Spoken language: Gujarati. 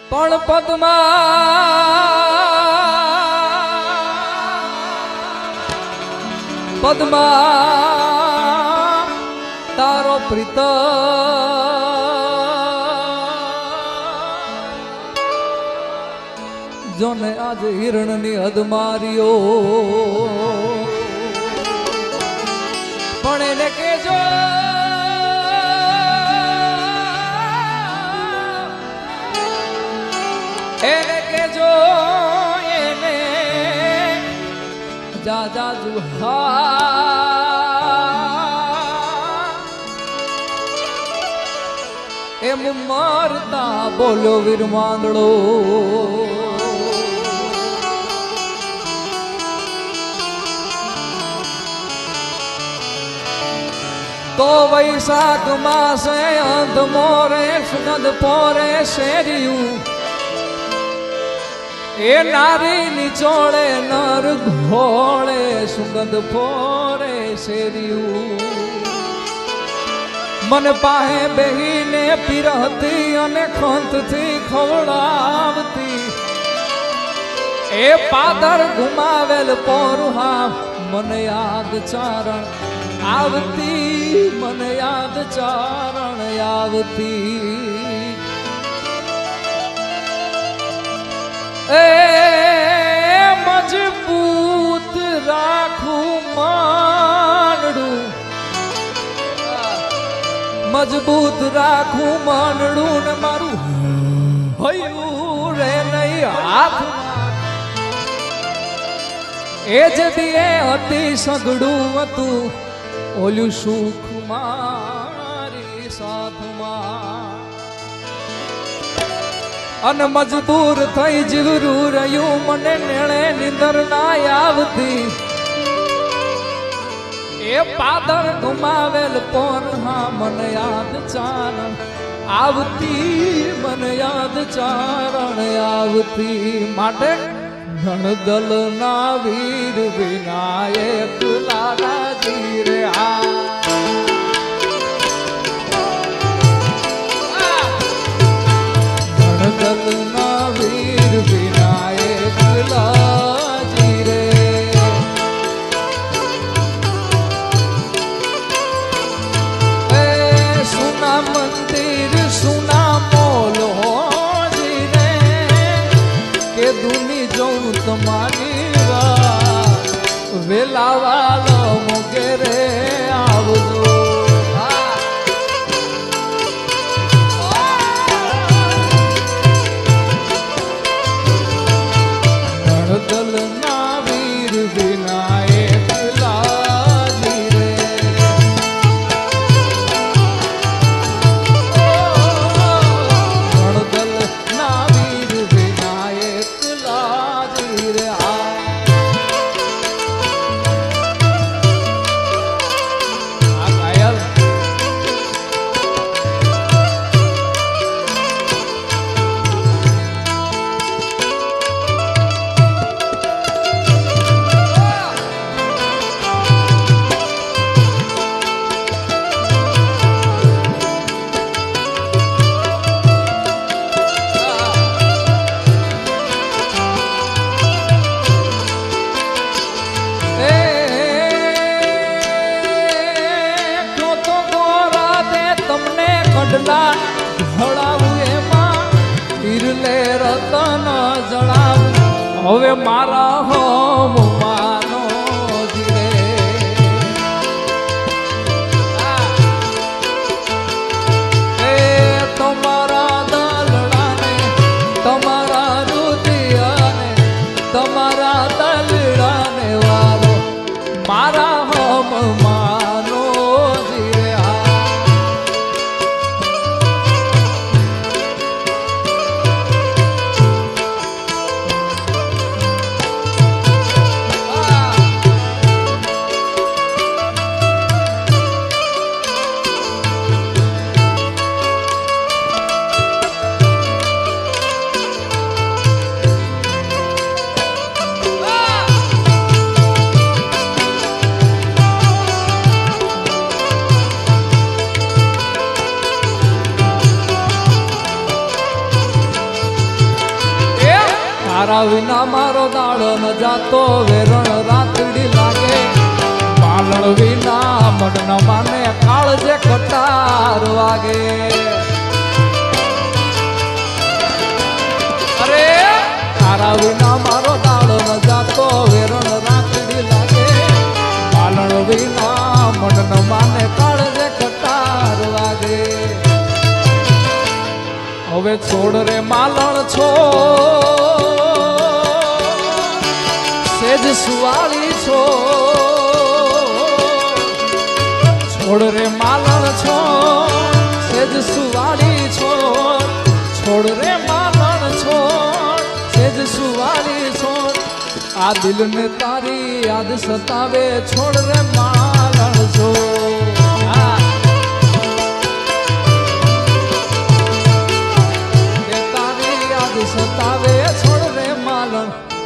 પણ પદ્મા તારો પ્રીત જોને આજ હિરણની હદ માર્યો પણ એને કેજો એને કેજો એને જા જા જુહા એમ મારતા બોલ્યો વીર માંદડો તો વૈશાખ માસે અંધ મોરે સુગંધ પોરે શેરિયું એ નારી નિચોડે નર ઘોળે સુગંધ પોરે શેરિયું મન પાહે બેહીને પીરહતી અને ખંતથી ખવડાવતી એ પાદર ઘુમાવેલ પોરુહા મન યાદ ચારણ આવતી મન યાદ ચારણ આવતી એ મજબૂત રાખું માનડું મજબૂત રાખું માનડું ને મારું હયું રે નહીં હાથમાં એ જ દિયે હતી સગડું હતું ઓલું સુખ મારી સાથમાં અને મજબૂર થઈ જીવરું રહ્યું મને નેણે નિંદર ના આવતી એ પાદર ઘુમાવેલ પોરહા મન યાદ ચારણ આવતી મન યાદ ચારણ આવતી માટે ગણદલ ના વીર વિનાયક લાલાજી રે ગણદલ ના વીર વિનાયક લાજી રે એ સુના મંદિર સુના મોલો જી રે કે દુની જોઉં તમારી વાત વેલાવાલો મોગેરે આવજો ગણદલ ના વીર વિનાયક લાજી રે ગણદલ ના વીર વિનાયક લાજી રે ભળાવું એમાં હીરલે રતન જણાવું હવે મારા હોમ માનો જીરે એ તમારા દલડાને તમારા રુદિયાને તમારા દલડાને વાલો મારા હોમ માનો જીરે તારા વિના મારો દાડો ન જાતો વેરણ રાતડી લાગે પાલણ વિના મન ન માને કાળજે કટાર વાગે અરે તારા વિના મારો દાડો ન જાતો વેરણ રાતડી લાગે પાલણ વિના મન ન માને કાળજે કટાર વાગે હવે છોડ રે માલણ છો સેજ સુવાળી છો છોડ રે માલણ છો સેજ સુવાળી છો છોડ રે માલણ છો સેજ સુવાળી છો આ દિલને તારી યાદ સતાવે છોડ રે માલણ છો તારી યાદ સતાવે છોડ રે માલણ